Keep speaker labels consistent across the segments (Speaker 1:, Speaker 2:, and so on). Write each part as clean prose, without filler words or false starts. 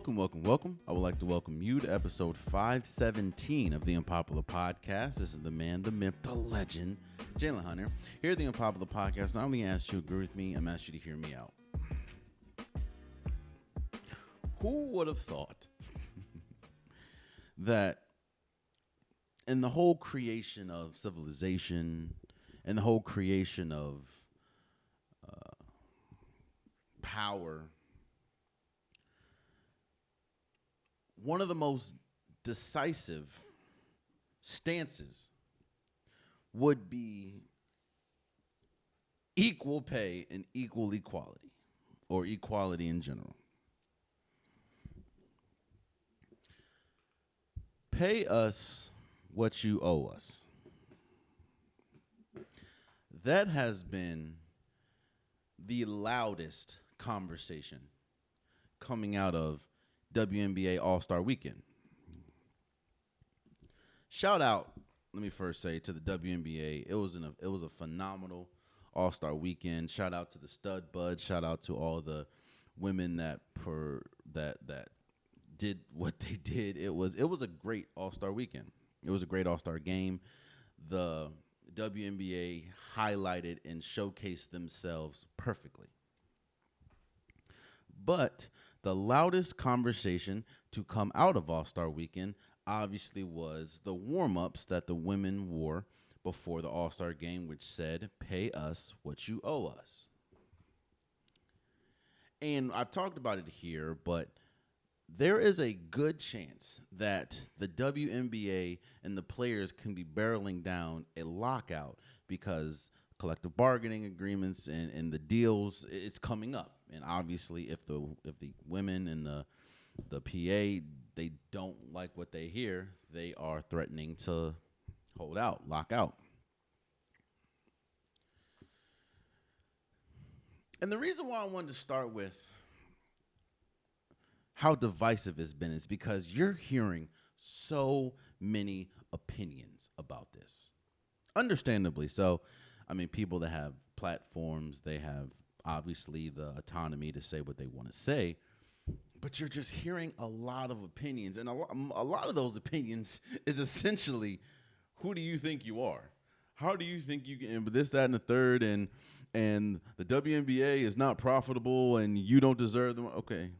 Speaker 1: Welcome. I would like to welcome you to episode 517 of the Unpopular Podcast. This is the man, the myth, the legend, Jalen Hunter. Here at the Unpopular Podcast, not only ask you to agree with me, I'm asking you to hear me out. Who would have thought that in the whole creation of civilization, in the whole creation of power, one of the most decisive stances would be equal pay and equal equality, or equality in general. Pay us what you owe us. That has been the loudest conversation coming out of WNBA All-Star Weekend. Shout out, let me first say, to the WNBA. It was a phenomenal All-Star Weekend. Shout out to the stud buds. Shout out to all the women that did what they did. It was a great All-Star Weekend. It was a great All-Star game. The WNBA highlighted and showcased themselves perfectly. But the loudest conversation to come out of All-Star Weekend obviously was the warm-ups that the women wore before the All-Star game, which said, "Pay us what you owe us." And I've talked about it here, but there is a good chance that the WNBA and the players can be barreling down a lockout because collective bargaining agreements and the deals, it's coming up. And obviously, if the women and the PA, they don't like what they hear, they are threatening to hold out, lock out. And the reason why I wanted to start with how divisive it's been is because you're hearing so many opinions about this. Understandably so. I mean, people that have platforms, they have obviously the autonomy to say what they want to say, but you're just hearing a lot of opinions, and a lot of those opinions is essentially, who do you think you are? How do you think you can, this, that, and the third, and the WNBA is not profitable, and you don't deserve them? Okay.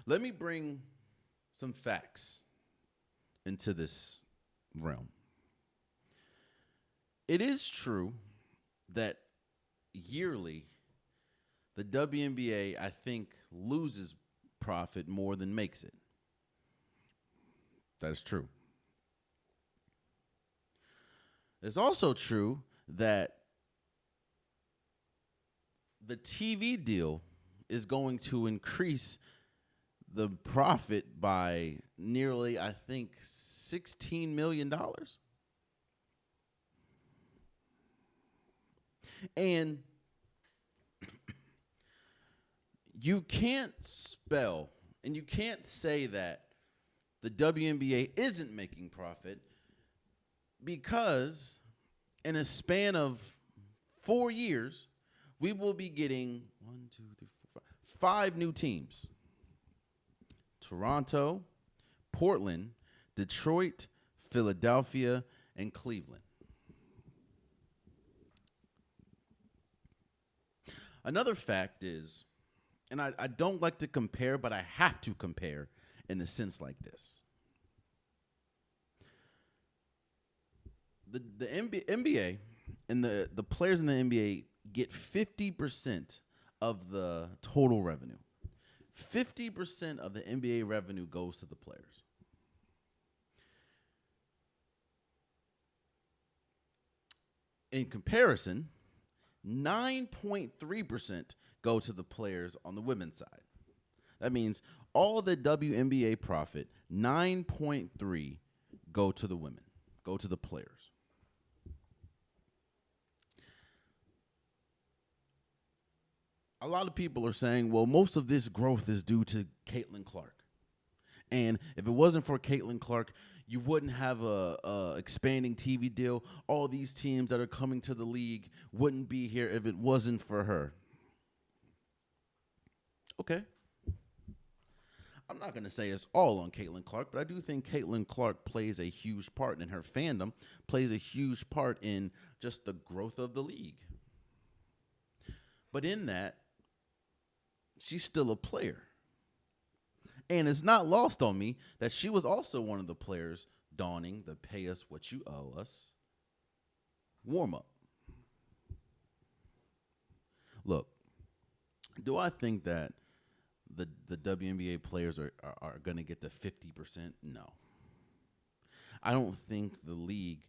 Speaker 1: Let me bring some facts into this realm. It is true that yearly the WNBA, I think, loses profit more than makes it. That is true. It's also true that the TV deal is going to increase the profit by nearly, I think, $16 million. And you can't spell and you can't say that the WNBA isn't making profit because in a span of 4 years, we will be getting 5 new teams. Toronto, Portland, Detroit, Philadelphia, and Cleveland. Another fact is, and I don't like to compare, but I have to compare in a sense like this. The NBA and the players in the NBA get 50% of the total revenue. 50% of the NBA revenue goes to the players. In comparison, 9.3% go to the players on the women's side. That means all the WNBA profit, 9.3 go to the women, go to the players. A lot of people are saying, well, most of this growth is due to Caitlin Clark. And if it wasn't for Caitlin Clark, you wouldn't have a expanding TV deal. All these teams that are coming to the league wouldn't be here if it wasn't for her. Okay. I'm not going to say it's all on Caitlin Clark, but I do think Caitlin Clark plays a huge part in her fandom, plays a huge part in just the growth of the league. But in that, she's still a player. And it's not lost on me that she was also one of the players donning the pay us what you owe us warm-up. Look, do I think that the WNBA players are going to get to 50%? No. I don't think the league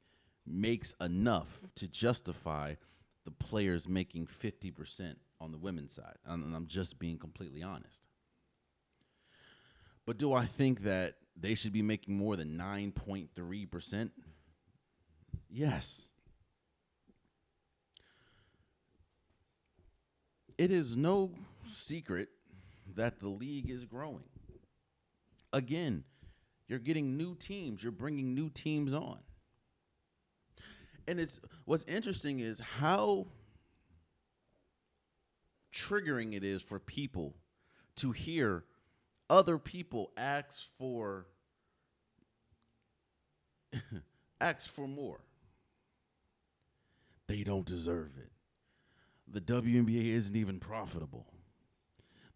Speaker 1: makes enough to justify the players making 50% on the women's side. And I'm just being completely honest. But do I think that they should be making more than 9.3%? Yes. It is no secret that the league is growing. Again, you're getting new teams. You're bringing new teams on. And what's interesting is how triggering it is for people to hear other people ask for more. They don't deserve it. The WNBA isn't even profitable.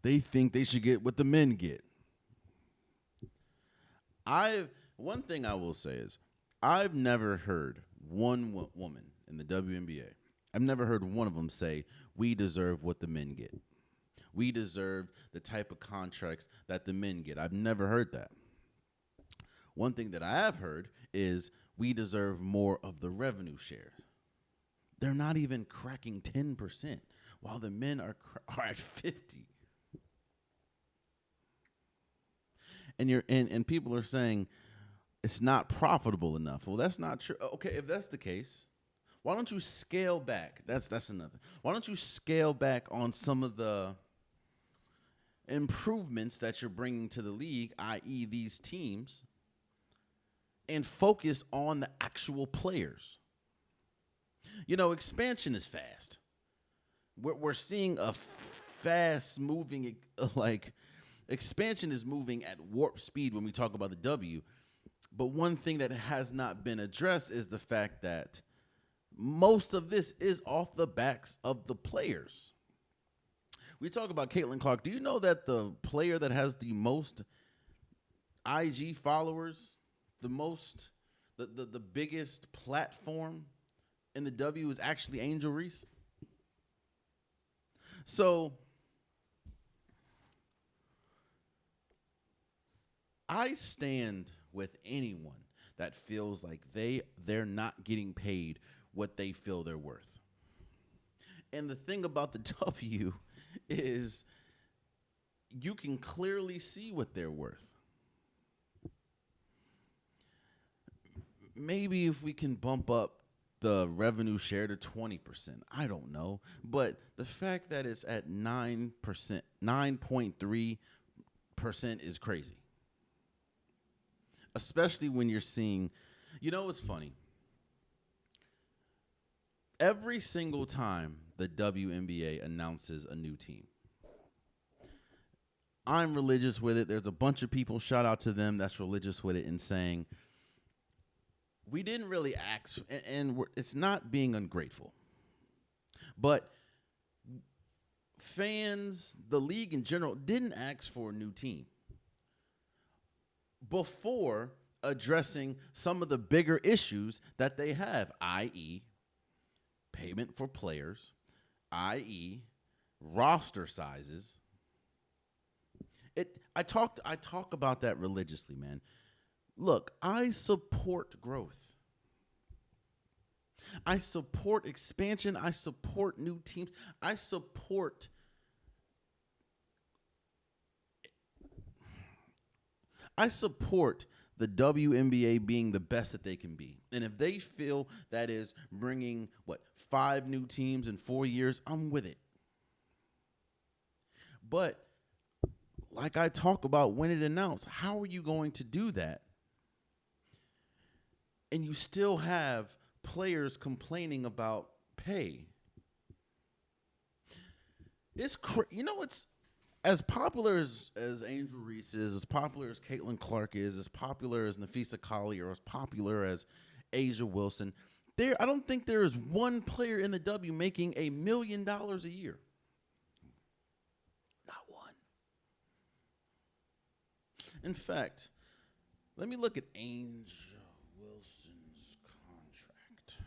Speaker 1: They think they should get what the men get. One thing I will say is I've never heard one woman in the WNBA. I've never heard one of them say, we deserve what the men get. We deserve the type of contracts that the men get. I've never heard that. One thing that I have heard is we deserve more of the revenue share. They're not even cracking 10%, while the men are at 50. And people are saying it's not profitable enough. Well, that's not true. Okay, if that's the case, why don't you scale back? That's another. Why don't you scale back on some of the improvements that you're bringing to the league, i.e. these teams, and focus on the actual players? You know, expansion is fast. We're seeing a fast-moving, expansion is moving at warp speed when we talk about the W. But one thing that has not been addressed is the fact that most of this is off the backs of the players. We talk about Caitlin Clark. Do you know that the player that has the most IG followers, the biggest platform in the W is actually Angel Reese? So I stand with anyone that feels like they're not getting paid what they feel they're worth. And the thing about the W is you can clearly see what they're worth. Maybe if we can bump up the revenue share to 20%, I don't know. But the fact that it's at 9%, 9.3% is crazy. Especially when you're seeing, you know what's funny? Every single time the WNBA announces a new team, I'm religious with it. There's a bunch of people, shout out to them, that's religious with it and saying, we didn't really ask, and it's not being ungrateful. But fans, the league in general, didn't ask for a new team before addressing some of the bigger issues that they have, i.e., payment for players, i.e., roster sizes. I talk about that religiously, man. Look, I support growth. I support expansion. I support new teams. I support the WNBA being the best that they can be. And if they feel that is bringing, 5 new teams in 4 years, I'm with it. But like I talk about when it announced, how are you going to do that? And you still have players complaining about pay. It's it's as popular as Angel Reese is, as popular as Caitlin Clark is, as popular as Nafisa Collier, as popular as Asia Wilson. I don't think there is one player in the W making $1 million a year. Not one. In fact, let me look at Angel Wilson's contract.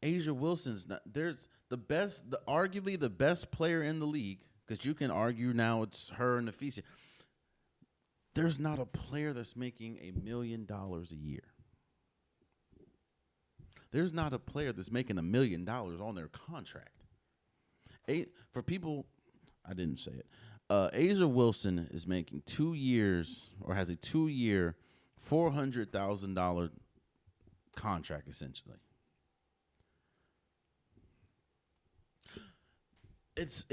Speaker 1: Asia Wilson's not there's arguably the best player in the league, because you can argue now it's her and Nafisa. There's not a player that's making $1 million a year. There's not a player that's making $1 million on their contract. For people, I didn't say it. Asia Wilson is making 2 years, or has a 2-year, $400,000 contract essentially. It's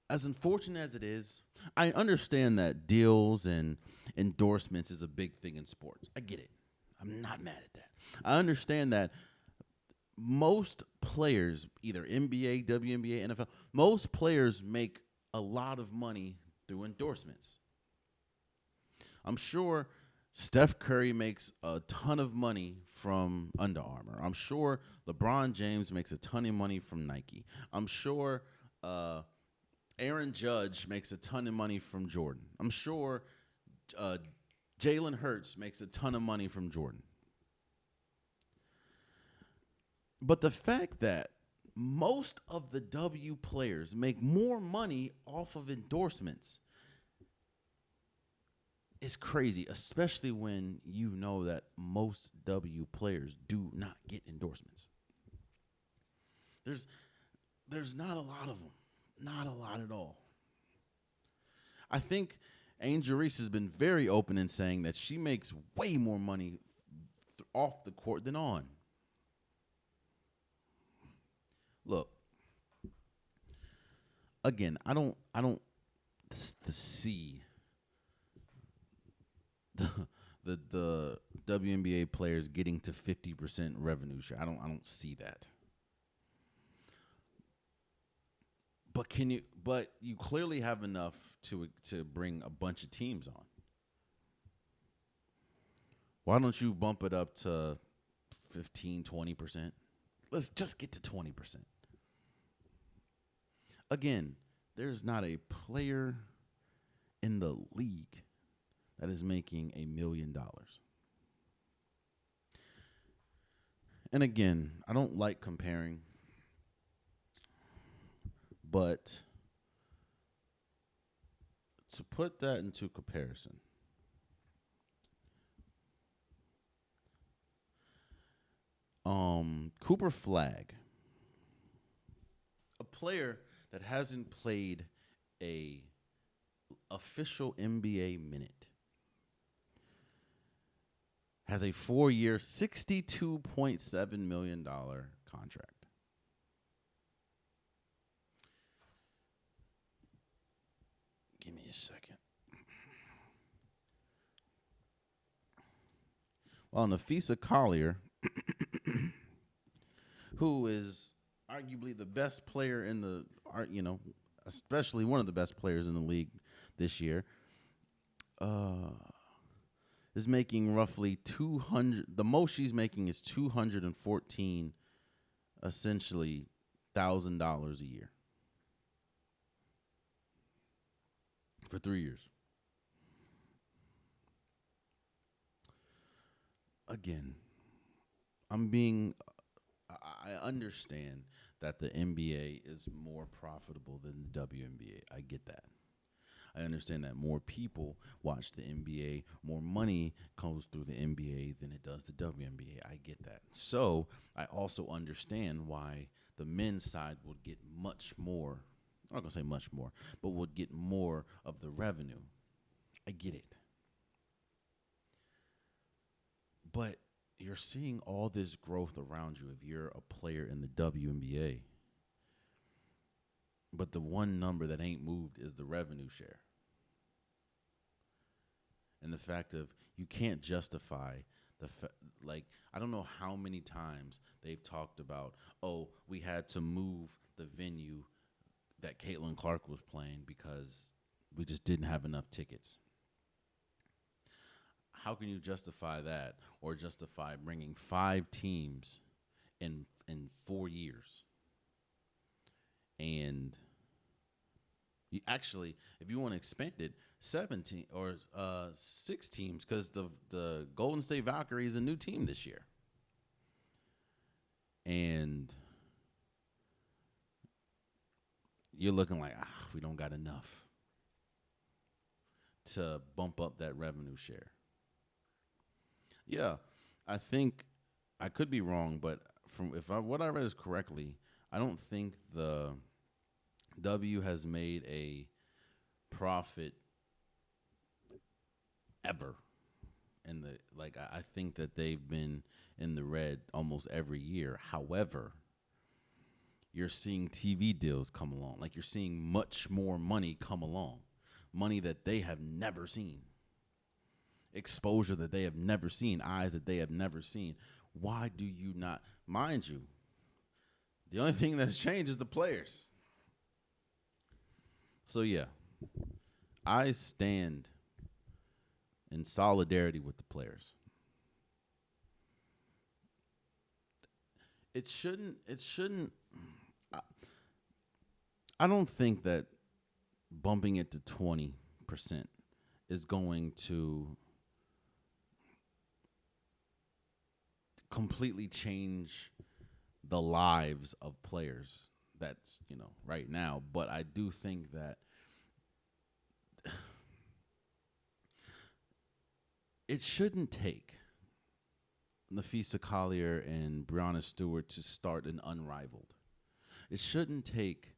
Speaker 1: as unfortunate as it is. I understand that deals and endorsements is a big thing in sports. I get it. I'm not mad at that. I understand that most players, either NBA, WNBA, NFL, most players make a lot of money through endorsements. I'm sure Steph Curry makes a ton of money from Under Armour. I'm sure LeBron James makes a ton of money from Nike. I'm sure Aaron Judge makes a ton of money from Jordan. I'm sure Jalen Hurts makes a ton of money from Jordan. But the fact that most of the W players make more money off of endorsements is crazy, especially when you know that most W players do not get endorsements. There's not a lot of them. Not a lot at all. I think Angel Reese has been very open in saying that she makes way more money off the court than on. Look, again, I don't see the WNBA players getting to 50% revenue share. I don't see that. But you clearly have enough to bring a bunch of teams on. Why don't you bump it up to 15, 20%? Let's just get to 20%. Again, there's not a player in the league that is making $1 million. And again, I don't like comparing, but to put that into comparison, Cooper Flagg, a player that hasn't played a official NBA minute, has a 4-year, $62.7 million contract. Give me a second. Well, Nafisa Collier, who is arguably the best player in the, especially one of the best players in the league this year, is making roughly 200. The most she's making is 214, essentially $1,000 a year for 3 years. Again, I understand that the NBA is more profitable than the WNBA. I get that. I understand that more people watch the NBA, more money goes through the NBA than it does the WNBA. I get that. So I also understand why the men's side would get much more, I'm not going to say much more, but would get more of the revenue. I get it. But you're seeing all this growth around you if you're a player in the WNBA. But the one number that ain't moved is the revenue share. And the fact of you can't justify like, I don't know how many times they've talked about, oh, we had to move the venue that Caitlin Clark was playing because we just didn't have enough tickets. How can you justify that or justify bringing 5 teams in 4 years? And you actually, if you want to expand it, 17 or 6 teams, because the Golden State Valkyrie is a new team this year. And you're looking like, we don't got enough to bump up that revenue share. Yeah, I think I could be wrong, but from what I read is correctly, I don't think the W has made a profit ever. And I think that they've been in the red almost every year. However, you're seeing TV deals come along. Like, you're seeing much more money come along, money that they have never seen, exposure that they have never seen, eyes that they have never seen. Why do you not? Mind you, the only thing that's changed is the players. So, yeah, I stand in solidarity with the players. It shouldn't. I don't think that bumping it to 20% is going to completely change the lives of players. That's, right now. But I do think that it shouldn't take Nafisa Collier and Breonna Stewart to start an unrivaled. It shouldn't take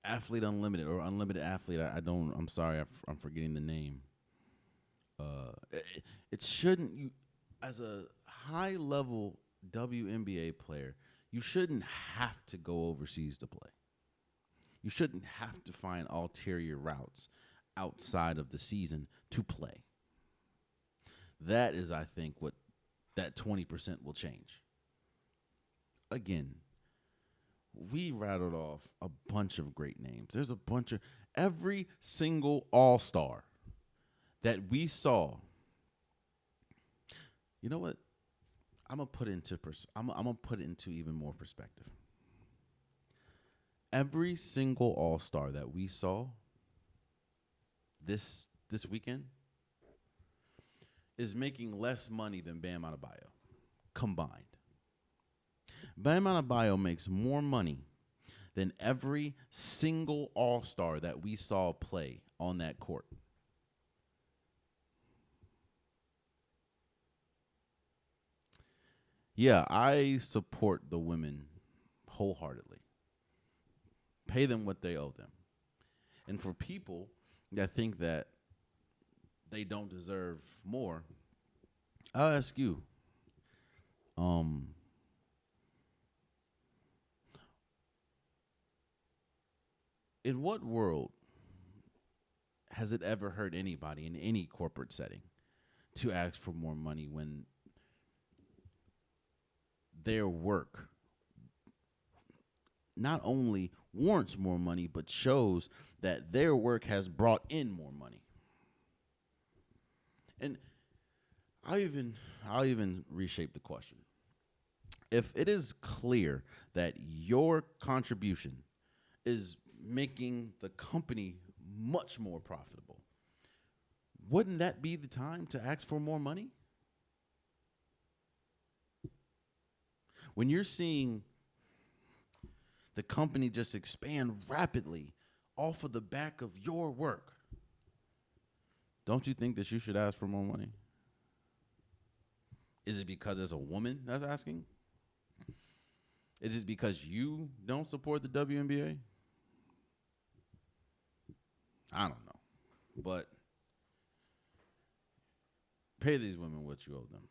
Speaker 1: Athlete Unlimited or Unlimited Athlete. I'm sorry, I'm forgetting the name. It shouldn't. You, as a high-level WNBA player, you shouldn't have to go overseas to play. You shouldn't have to find ulterior routes outside of the season to play. That is, I think, what that 20% will change. Again, we rattled off a bunch of great names. There's a bunch of every single all-star that we saw. You know what? I'm gonna put it into even more perspective. Every single all-star that we saw this weekend is making less money than Bam Adebayo combined. Bam Adebayo makes more money than every single all-star that we saw play on that court. Yeah, I support the women wholeheartedly. Pay them what they owe them. And for people that think that they don't deserve more, I'll ask you, in what world has it ever hurt anybody in any corporate setting to ask for more money when their work not only warrants more money, but shows that their work has brought in more money? And I'll even reshape the question. If it is clear that your contribution is making the company much more profitable, wouldn't that be the time to ask for more money? When you're seeing the company just expand rapidly off of the back of your work, don't you think that you should ask for more money? Is it because it's a woman that's asking? Is it because you don't support the WNBA? I don't know. But pay these women what you owe them.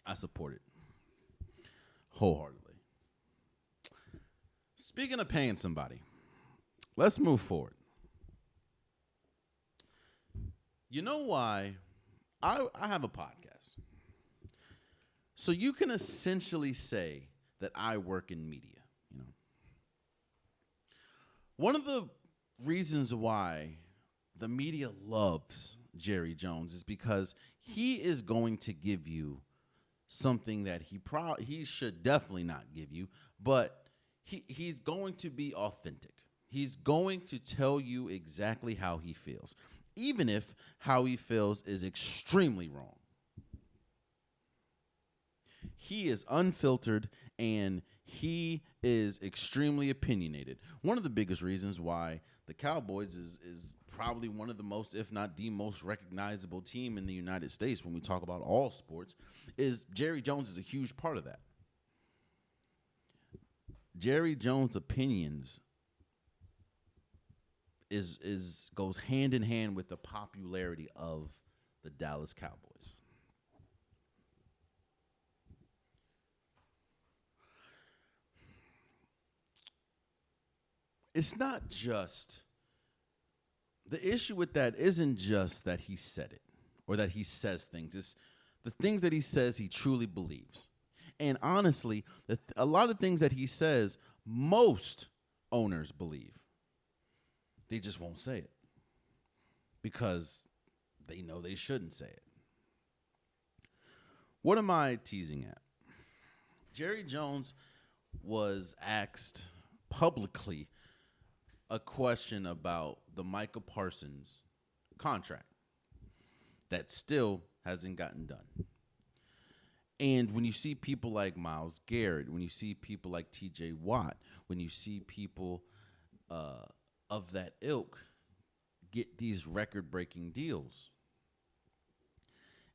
Speaker 1: I support it wholeheartedly. Speaking of paying somebody, let's move forward. You know why? I have a podcast. So you can essentially say that I work in media, you know. One of the reasons why the media loves Jerry Jones is because he is going to give you something that he should definitely not give you, but he's going to be authentic. He's going to tell you exactly how he feels, even if how he feels is extremely wrong. He is unfiltered and he is extremely opinionated. One of the biggest reasons why the Cowboys is probably one of the most, if not the most recognizable team in the United States when we talk about all sports, is Jerry Jones is a huge part of that. Jerry Jones' opinions goes hand in hand with the popularity of the Dallas Cowboys. It's not just, the issue with that isn't just that he said it or that he says things. It's the things that he says he truly believes. And honestly, a lot of things that he says, most owners believe. They just won't say it because they know they shouldn't say it. What am I teasing at? Jerry Jones was asked publicly a question about the Micah Parsons contract that still hasn't gotten done. And when you see people like Myles Garrett, when you see people like T.J. Watt, when you see people of that ilk get these record-breaking deals,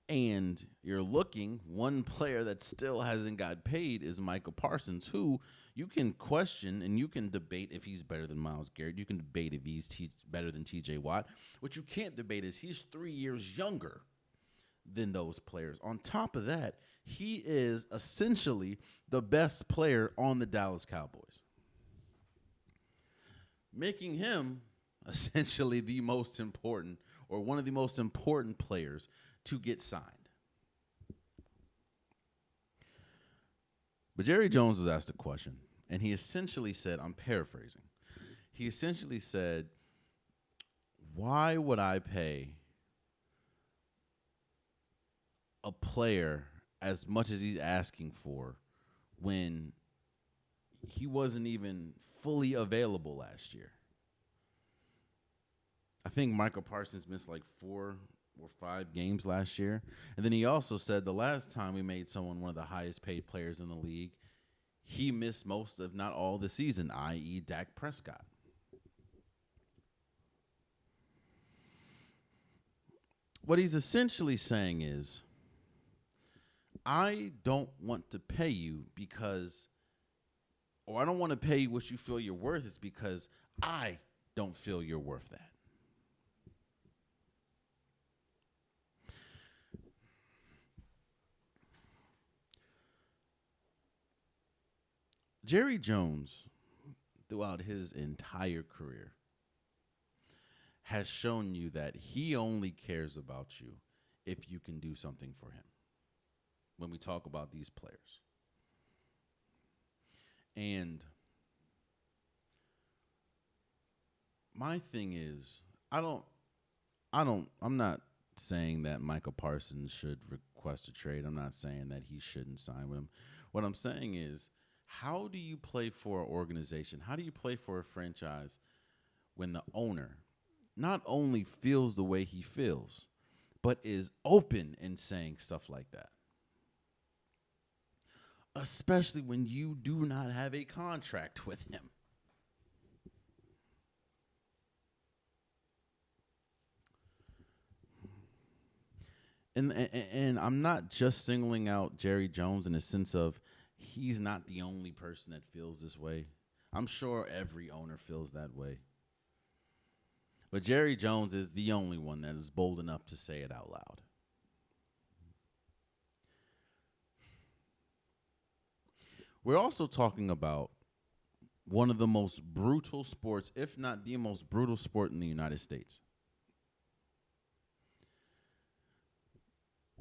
Speaker 1: and you're looking, one player that still hasn't got paid is Micah Parsons, who you can question and you can debate if he's better than Myles Garrett. You can debate if he's better than T.J. Watt. What you can't debate is he's 3 years younger than those players. On top of that, he is essentially the best player on the Dallas Cowboys, making him essentially the most important or one of the most important players to get signed. But Jerry Jones was asked a question, and he essentially said, I'm paraphrasing, he essentially said, why would I pay a player as much as he's asking for when he wasn't even fully available last year? I think Micah Parsons missed like 4 or 5 games last year. And then he also said the last time we made someone one of the highest paid players in the league, he missed most, if not all, the season, i.e. Dak Prescott. What he's essentially saying is, I don't want to pay you because, or I don't want to pay you what you feel you're worth. It's because I don't feel you're worth that. Jerry Jones, throughout his entire career, has shown you that he only cares about you if you can do something for him when we talk about these players. And my thing is, I'm not saying that Micah Parsons should request a trade. I'm not saying that he shouldn't sign with him. What I'm saying is, how do you play for an organization? How do you play for a franchise when the owner not only feels the way he feels, but is open in saying stuff like that? Especially when you do not have a contract with him. And I'm not just singling out Jerry Jones in the sense of he's not the only person that feels this way. I'm sure every owner feels that way. But Jerry Jones is the only one that is bold enough to say it out loud. We're also talking about one of the most brutal sports, if not the most brutal sport in the United States.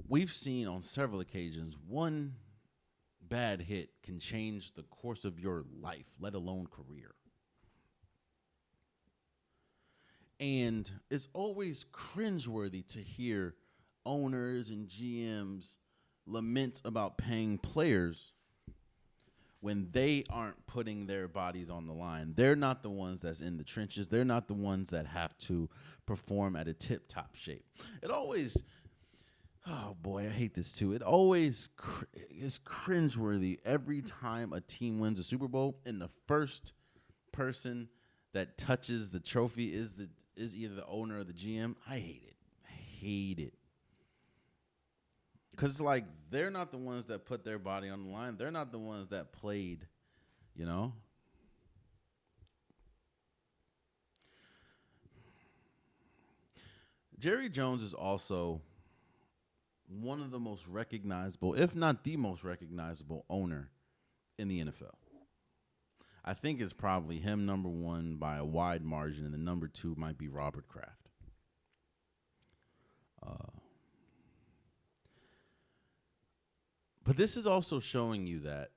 Speaker 1: We've seen on several occasions one bad hit can change the course of your life, let alone career. And it's always cringeworthy to hear owners and GMs lament about paying players when they aren't putting their bodies on the line. They're not the ones that's in the trenches. They're not the ones that have to perform at a tip-top shape. It always, oh boy, I hate this too. It always is cringeworthy every time a team wins a Super Bowl and the first person that touches the trophy is either the owner or the GM. I hate it. I hate it. Because it's like they're not the ones that put their body on the line. They're not the ones that played, you know? Jerry Jones is also one of the most recognizable, if not the most recognizable owner in the NFL. I think it's probably him, number one, by a wide margin, and the number two might be Robert Kraft. But this is also showing you that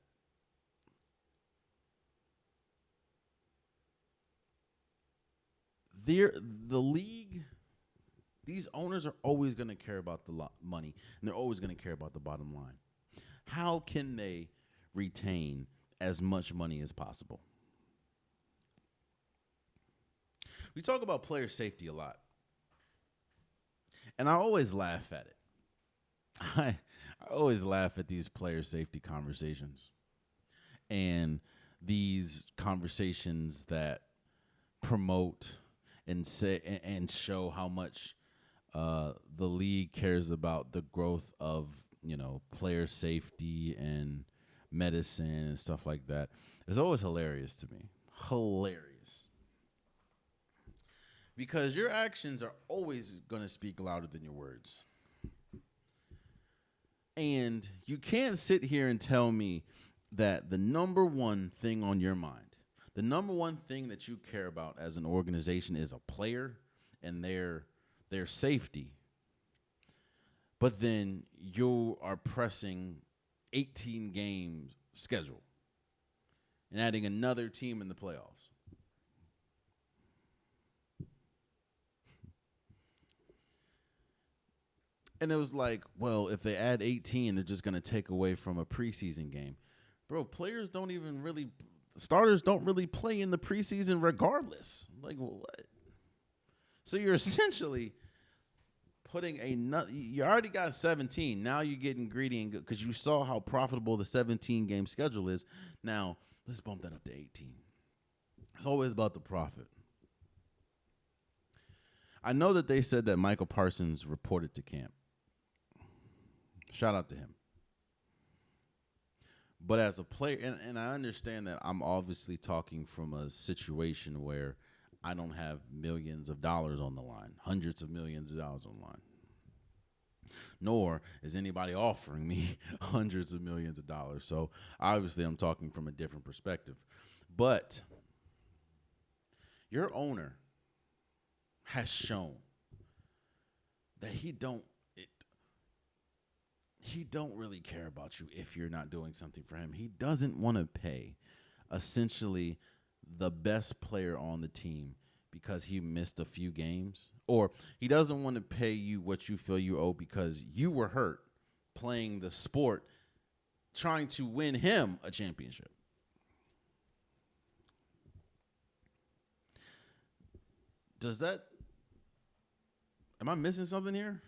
Speaker 1: the league, these owners are always going to care about the money, and they're always going to care about the bottom line. How can they retain as much money as possible? We talk about player safety a lot, and I always laugh at it. I always laugh at these player safety conversations and these conversations that promote and say and show how much the league cares about the growth of, you know, player safety and medicine and stuff like that. It's always hilarious to me. Hilarious. Because your actions are always going to speak louder than your words. And you can't sit here and tell me that the number one thing on your mind, the number one thing that you care about as an organization is a player and their safety. But then you are pressing 18 games schedule and adding another team in the playoffs. And it was like, well, if they add 18, they're just going to take away from a preseason game. Bro, starters don't really play in the preseason regardless. Like, what? So you're essentially putting you already got 17. Now you're getting greedy because you saw how profitable the 17-game schedule is. Now, let's bump that up to 18. It's always about the profit. I know that they said that Michael Parsons reported to camp. Shout out to him. But as a player, and I understand that I'm obviously talking from a situation where I don't have millions of dollars on the line, hundreds of millions of dollars on the line. Nor is anybody offering me hundreds of millions of dollars. So obviously I'm talking from a different perspective. But your owner has shown that he don't really care about you if you're not doing something for him. He doesn't want to pay essentially the best player on the team because he missed a few games, or he doesn't want to pay you what you feel you owe because you were hurt playing the sport trying to win him a championship. Am I missing something here?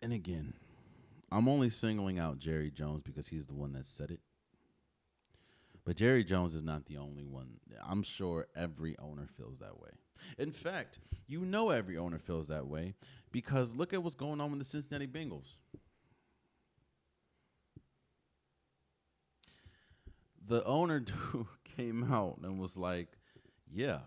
Speaker 1: And again, I'm only singling out Jerry Jones because he's the one that said it. But Jerry Jones is not the only one. I'm sure every owner feels that way. In fact, you know every owner feels that way because look at what's going on with the Cincinnati Bengals. The owner came out and was like, yeah,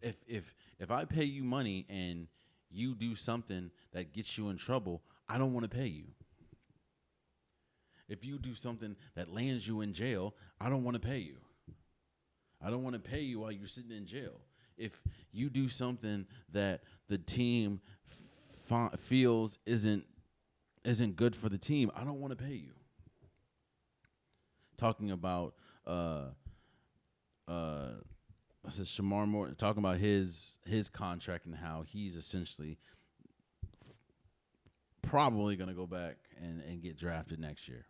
Speaker 1: if I pay you money and you do something that gets you in trouble, I don't want to pay you. If you do something that lands you in jail, I don't want to pay you. I don't want to pay you while you're sitting in jail. If you do something that the team feels isn't good for the team, I don't want to pay you. Talking about Shamar Moore, talking about his contract and how he's essentially probably going to go back and get drafted next year.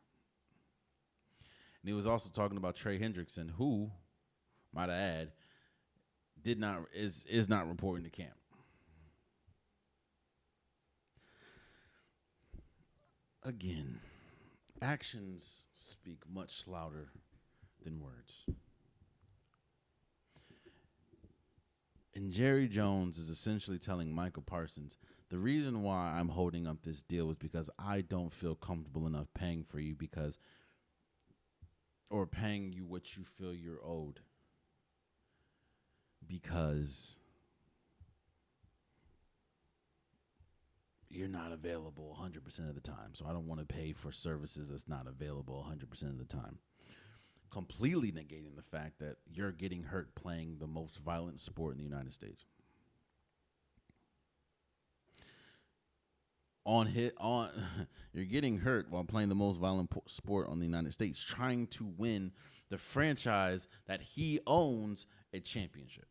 Speaker 1: And he was also talking about Trey Hendrickson, who, might I add, is not reporting to camp. Again, actions speak much louder than words. And Jerry Jones is essentially telling Michael Parsons, the reason why I'm holding up this deal is because I don't feel comfortable enough paying for you or paying you what you feel you're owed, because you're not available 100% of the time. So I don't want to pay for services that's not available 100% of the time. Completely negating the fact that you're getting hurt playing the most violent sport in the United States. You're getting hurt while playing the most violent sport on the United States, trying to win the franchise that he owns a championship.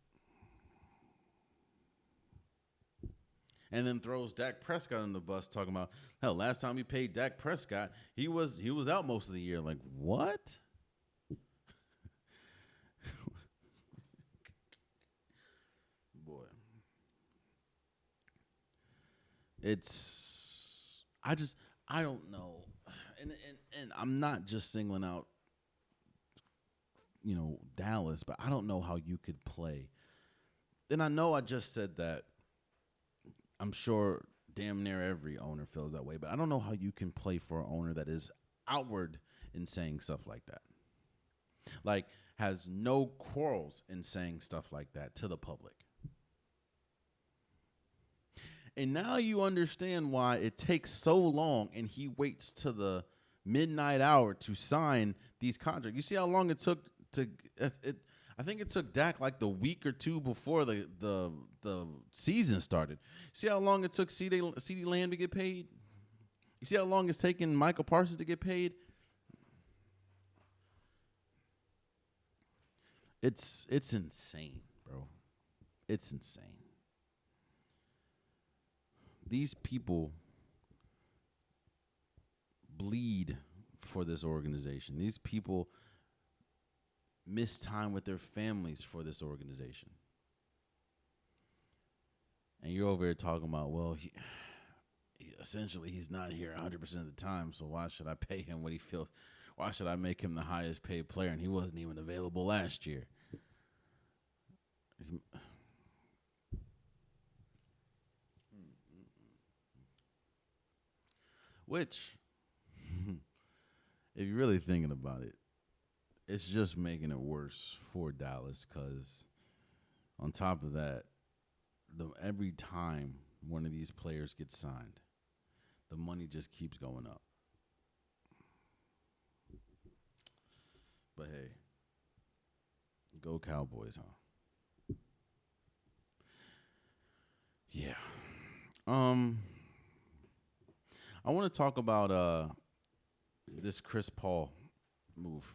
Speaker 1: And then throws Dak Prescott on the bus, talking about, hell, last time we paid Dak Prescott, he was out most of the year. Like, what? Boy. I don't know. And I'm not just singling out, Dallas, but I don't know how you could play. And I know I just said that. I'm sure damn near every owner feels that way, but I don't know how you can play for an owner that is outward in saying stuff like that. Like, has no quarrels in saying stuff like that to the public. And now you understand why it takes so long and he waits to the midnight hour to sign these contracts. You see how long it took I think it took Dak like the week or two before the season started. See how long it took CeeDee Lamb to get paid? You see how long it's taken Michael Parsons to get paid? It's insane, bro. It's insane. These people bleed for this organization. These people miss time with their families for this organization. And you're over here talking about, well, essentially he's not here 100% of the time, so why should I pay him what he feels? Why should I make him the highest paid player? And he wasn't even available last year. Which, if you're really thinking about it, it's just making it worse for Dallas, because on top of that, every time one of these players gets signed, the money just keeps going up. But hey, go Cowboys, huh? Yeah. I want to talk about this Chris Paul move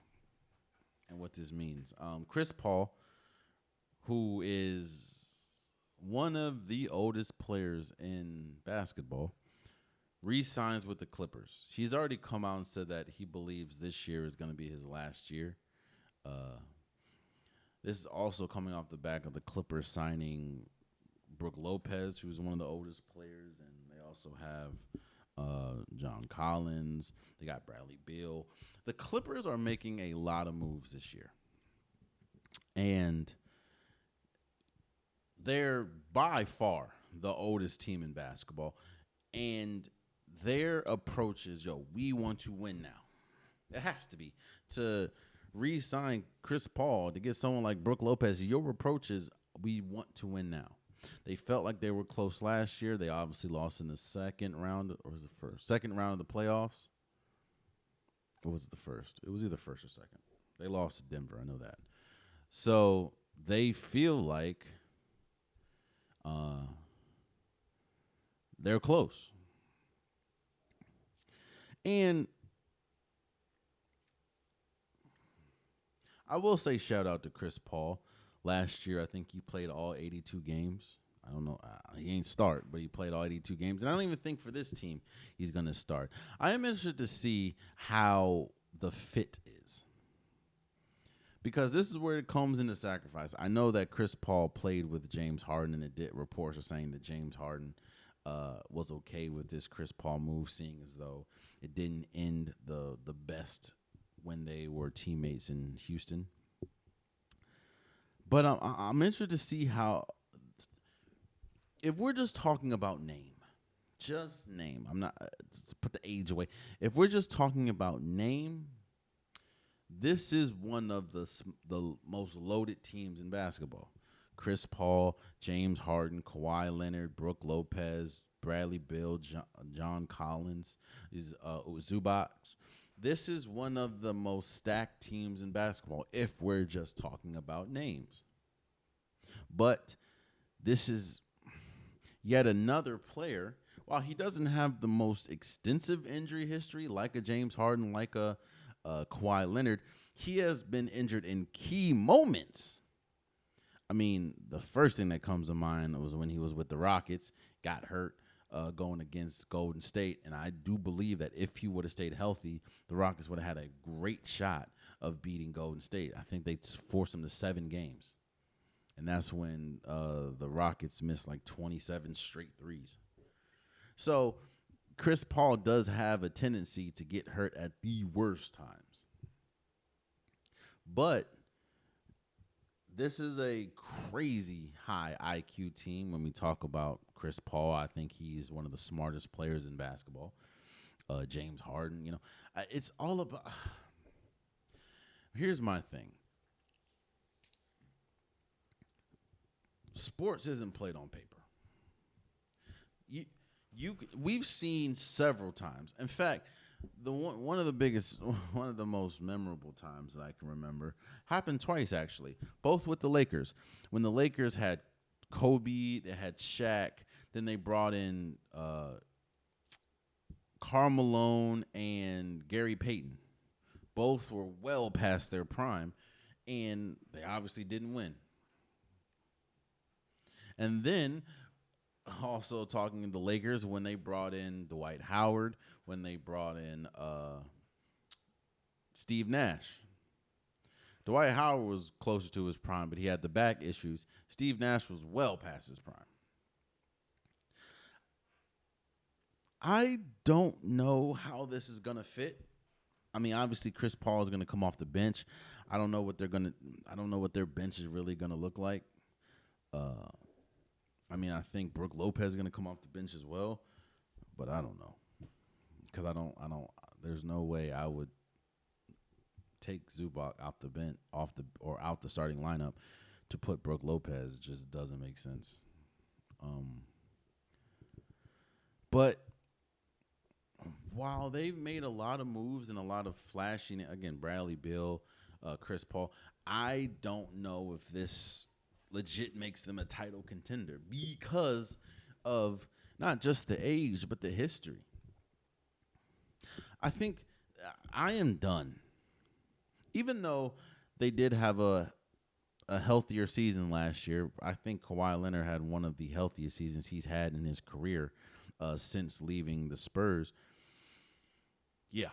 Speaker 1: and what this means. Chris Paul, who is one of the oldest players in basketball, re-signs with the Clippers. He's already come out and said that he believes this year is going to be his last year. This is also coming off the back of the Clippers signing Brook Lopez, who's one of the oldest players, and they also have John Collins. They got Bradley Beal. The Clippers are making a lot of moves this year. And they're by far the oldest team in basketball. And their approach is, we want to win now. It has to be. To re-sign Chris Paul, to get someone like Brook Lopez, your approach is, we want to win now. They felt like they were close last year. They obviously lost in the second round, or was it first? Second round of the playoffs. Or was it the first? It was either first or second. They lost to Denver. I know that. So they feel like they're close. And I will say shout out to Chris Paul. Last year, I think he played all 82 games. I don't know. He ain't start, but he played all 82 games. And I don't even think for this team he's going to start. I am interested to see how the fit is. Because this is where it comes into sacrifice. I know that Chris Paul played with James Harden, and reports are saying that James Harden was okay with this Chris Paul move, seeing as though it didn't end the best when they were teammates in Houston. But I'm interested to see how, if we're just talking about name, I'm not, to put the age away. If we're just talking about name, this is one of the most loaded teams in basketball. Chris Paul, James Harden, Kawhi Leonard, Brook Lopez, Bradley Beal, John Collins, Zubac. This is one of the most stacked teams in basketball if we're just talking about names. But this is yet another player. While he doesn't have the most extensive injury history like a James Harden, like a Kawhi Leonard, he has been injured in key moments. I mean, the first thing that comes to mind was when he was with the Rockets, got hurt going against Golden State. And I do believe that if he would have stayed healthy, the Rockets would have had a great shot of beating Golden State. I think they forced him to 7 games. And that's when the Rockets missed like 27 straight threes. So Chris Paul does have a tendency to get hurt at the worst times. But this is a crazy high IQ team. When we talk about Chris Paul, I think he's one of the smartest players in basketball. James Harden, it's all about. Here's my thing. Sports isn't played on paper. We've seen several times. In fact, one of the most memorable times that I can remember happened twice actually, both with the Lakers. When the Lakers had Kobe, they had Shaq, then they brought in Karl Malone and Gary Payton. Both were well past their prime, and they obviously didn't win. And then also talking to the Lakers when they brought in Dwight Howard, when they brought in Steve Nash. Dwight Howard was closer to his prime, but he had the back issues. Steve Nash was well past his prime. I don't know how this is going to fit. I mean, obviously Chris Paul is going to come off the bench. I don't know what their bench is really going to look like. I mean, I think Brook Lopez is going to come off the bench as well, but I don't know. Because there's no way I would take Zubac out the bench, out the starting lineup to put Brook Lopez. It just doesn't make sense. But while they've made a lot of moves and a lot of flashing, again, Bradley Beal, Chris Paul, I don't know if this legit makes them a title contender because of not just the age, but the history. I think I am done. Even though they did have a healthier season last year, I think Kawhi Leonard had one of the healthiest seasons he's had in his career since leaving the Spurs. Yeah.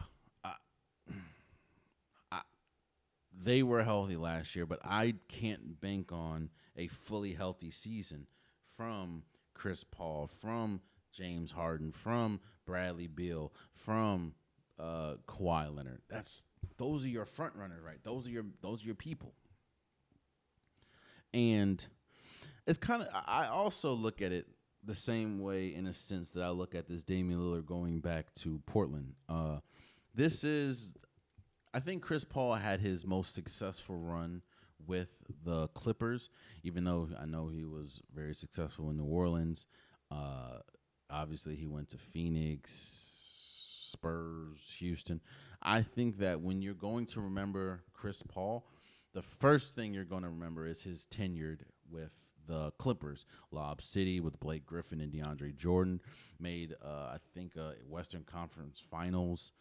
Speaker 1: They were healthy last year, but I can't bank on a fully healthy season from Chris Paul, from James Harden, from Bradley Beal, from Kawhi Leonard. Those are your front runners, right? Those are your people. And it's kind of, I also look at it the same way in a sense that I look at this Damian Lillard going back to Portland. I think Chris Paul had his most successful run with the Clippers, even though I know he was very successful in New Orleans. Obviously, he went to Phoenix, Spurs, Houston. I think that when you're going to remember Chris Paul, the first thing you're going to remember is his tenure with the Clippers. Lob City with Blake Griffin and DeAndre Jordan made, I think, Western Conference Finals.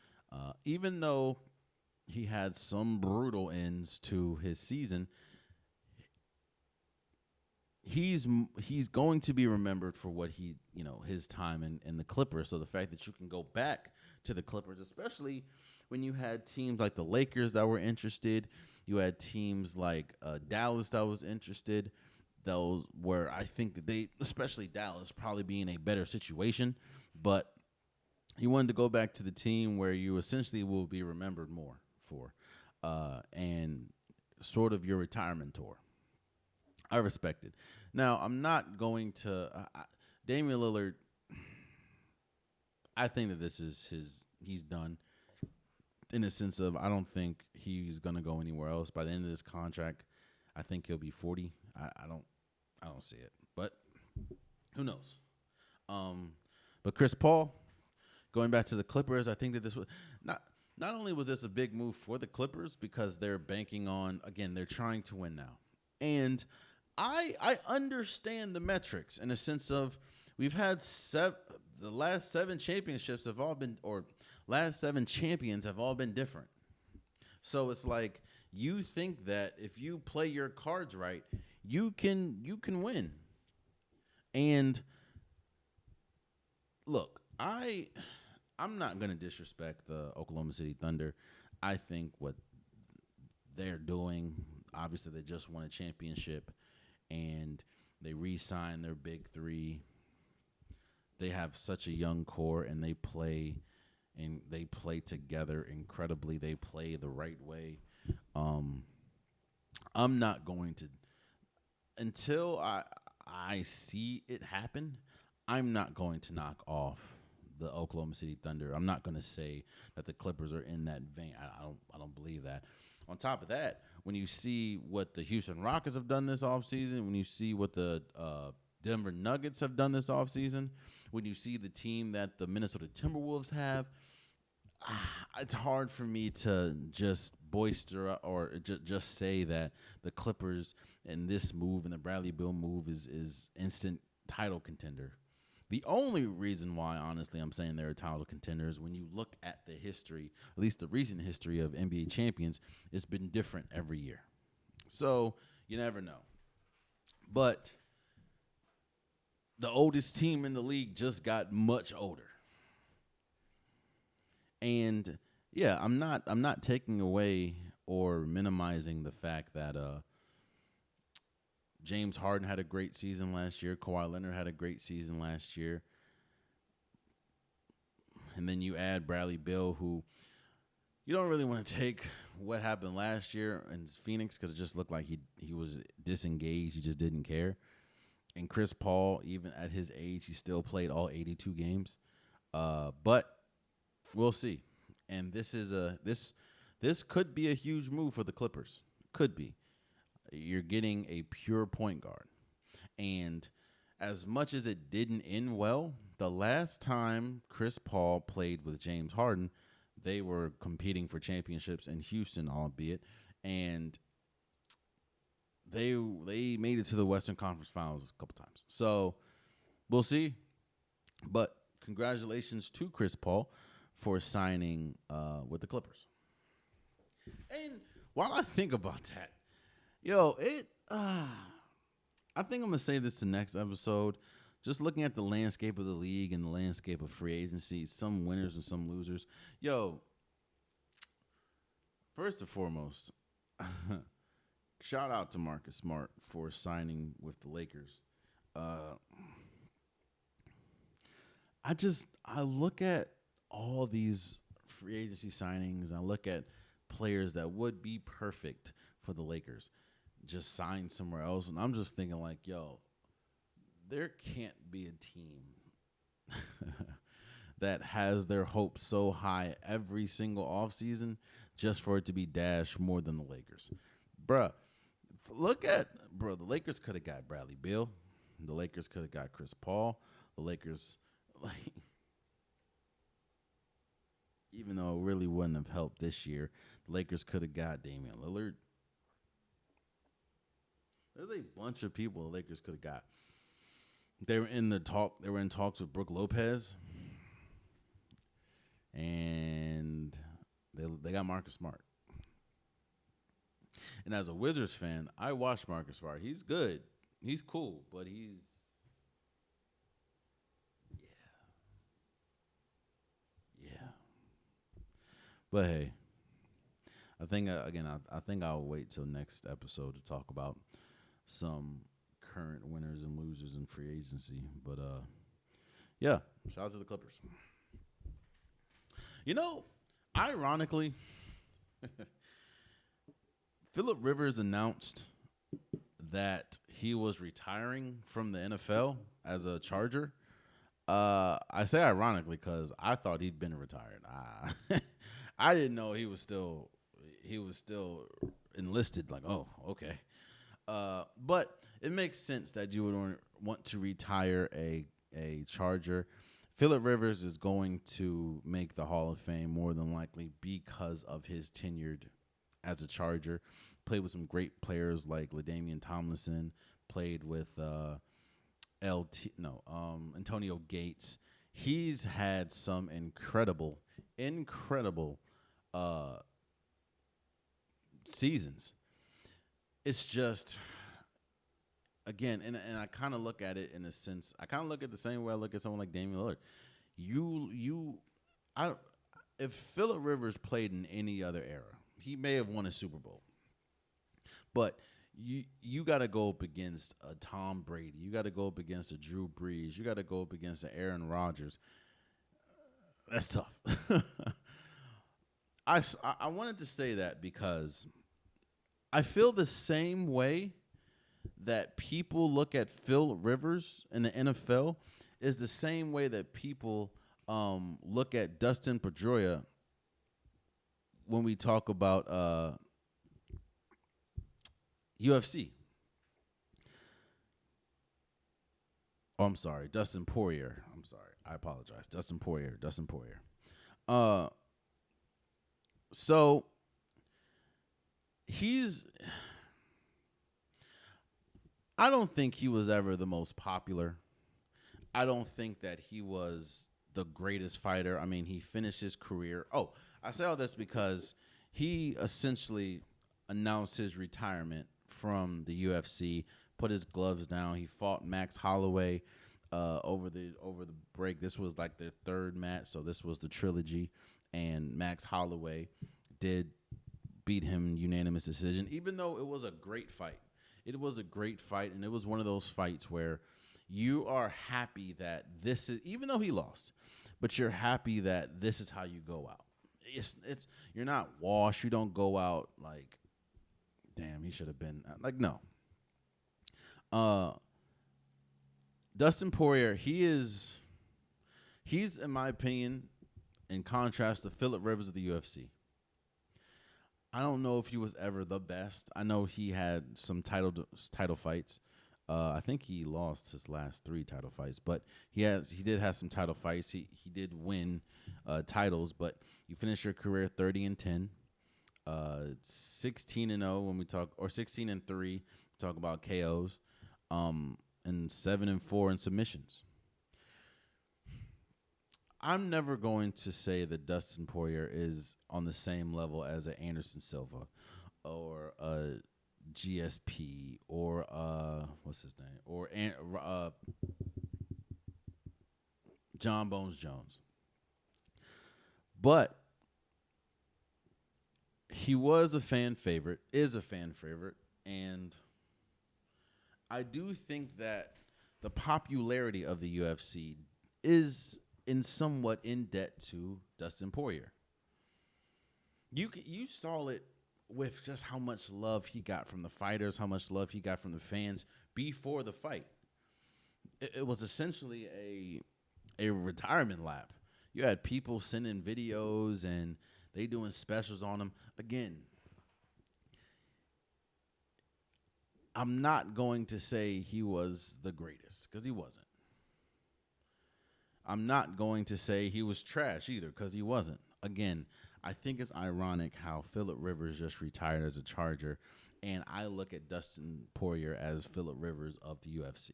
Speaker 1: Even though he had some brutal ends to his season, he's going to be remembered for what his time in the Clippers. So the fact that you can go back to the Clippers, especially when you had teams like the Lakers that were interested, you had teams like Dallas that was interested. Those where I think that they, especially Dallas, probably be in a better situation, but he wanted to go back to the team where you essentially will be remembered more for, and sort of your retirement tour. I respect it. Now, I'm not going to Damian Lillard. I think that this is he's done in the sense of I don't think he's going to go anywhere else. By the end of this contract, I think he'll be 40. I don't see it, but who knows? But Chris Paul, going back to the Clippers, I think that this was not only was this a big move for the Clippers because they're banking on, again, they're trying to win now. And I understand the metrics in the sense of we've had the last 7 championships have all been, or last 7 champions have all been different. So it's like you think that if you play your cards right, you can win. And look, I'm not going to disrespect the Oklahoma City Thunder. I think what they're doing, obviously they just won a championship and they re-signed their big 3. They have such a young core and they play together incredibly. They play the right way. I'm not going to, until I see it happen, I'm not going to knock off the Oklahoma City Thunder. I'm not going to say that the Clippers are in that vein. I don't believe that. On top of that, when you see what the Houston Rockets have done this offseason, when you see what the Denver Nuggets have done this offseason, when you see the team that the Minnesota Timberwolves have, it's hard for me to just boister or just say that the Clippers and this move and the Bradley Beal move is instant title contender. The only reason why, honestly, I'm saying they're title contenders, when you look at the history, at least the recent history of NBA champions, it's been different every year. So you never know. But the oldest team in the league just got much older. And yeah, I'm not taking away or minimizing the fact that James Harden had a great season last year. Kawhi Leonard had a great season last year. And then you add Bradley Beal, who you don't really want to take what happened last year in Phoenix because it just looked like he was disengaged. He just didn't care. And Chris Paul, even at his age, he still played all 82 games. But we'll see. And this could be a huge move for the Clippers. Could be. You're getting a pure point guard. And as much as it didn't end well, the last time Chris Paul played with James Harden, they were competing for championships in Houston, albeit, and they made it to the Western Conference Finals a couple times. So we'll see. But congratulations to Chris Paul for signing with the Clippers. And while I think about that, I think I'm going to say this the next episode. Just looking at the landscape of the league and the landscape of free agency, some winners and some losers. First and foremost, shout out to Marcus Smart for signing with the Lakers. I look at all these free agency signings. I look at players that would be perfect for the Lakers, just sign somewhere else. And I'm just thinking like, there can't be a team that has their hopes so high every single offseason just for it to be dashed more than the Lakers. Bruh, Look at, bro, the Lakers could have got Bradley Beal. The Lakers could have got Chris Paul. The Lakers, like, even though it really wouldn't have helped this year, the Lakers could have got Damian Lillard. There's a bunch of people the Lakers could have got. They were in talks with Brook Lopez, and they got Marcus Smart. And as a Wizards fan, I watched Marcus Smart. He's good. He's cool, but he's yeah. But hey, I think I think I'll wait till next episode to talk about some current winners and losers in free agency. But yeah, shout out to the Clippers. You know, ironically, Phillip Rivers announced that he was retiring from the NFL as a Charger. I say ironically because I thought he'd been retired. I didn't know he was still enlisted. Like, oh, okay. But it makes sense that you would want to retire a Charger. Phillip Rivers is going to make the Hall of Fame more than likely because of his tenure as a Charger. Played with some great players like LaDainian Tomlinson. Played with Antonio Gates. He's had some incredible seasons. It's just, again, and I kind of look at it in a sense. I kind of look at it the same way I look at someone like Damian Lillard. If Phillip Rivers played in any other era, he may have won a Super Bowl. But you got to go up against a Tom Brady. You got to go up against a Drew Brees. You got to go up against an Aaron Rodgers. That's tough. I wanted to say that because I feel the same way that people look at Phil Rivers in the NFL is the same way that people look at Dustin Poirier when we talk about UFC. Oh, I'm sorry, Dustin Poirier. I'm sorry, I apologize, Dustin Poirier. So I don't think he was ever the most popular. I don't think that he was the greatest fighter. I mean, he finished his career. Oh, I say all this because he essentially announced his retirement from the UFC, put his gloves down. He fought Max Holloway over the break. This was like their third match, so this was the trilogy, and Max Holloway did beat him unanimous decision, even though it was a great fight. It was a great fight, and it was one of those fights where you are happy that this is, even though he lost, but you're happy that this is how you go out. It's you're not washed. You don't go out like, damn, he should have been like, no. Dustin Poirier, he's in my opinion, in contrast to Phillip Rivers of the UFC. I don't know if he was ever the best. I know he had some title fights. I think he lost his last 3 title fights, but he did have some title fights. He did win titles, but you finish your career 30-10, 16-0 when we talk, or 16-3 talk about KOs, and 7-4 in submissions. I'm never going to say that Dustin Poirier is on the same level as a Anderson Silva or a GSP or what's his name, or John Bones Jones. But he was a fan favorite, is a fan favorite, and I do think that the popularity of the UFC is somewhat in debt to Dustin Poirier. You saw it with just how much love he got from the fighters, how much love he got from the fans before the fight. It was essentially a retirement lap. You had people sending videos and they doing specials on him. Again, I'm not going to say he was the greatest, because he wasn't. I'm not going to say he was trash either, because he wasn't. Again, I think it's ironic how Phillip Rivers just retired as a Charger, and I look at Dustin Poirier as Phillip Rivers of the UFC.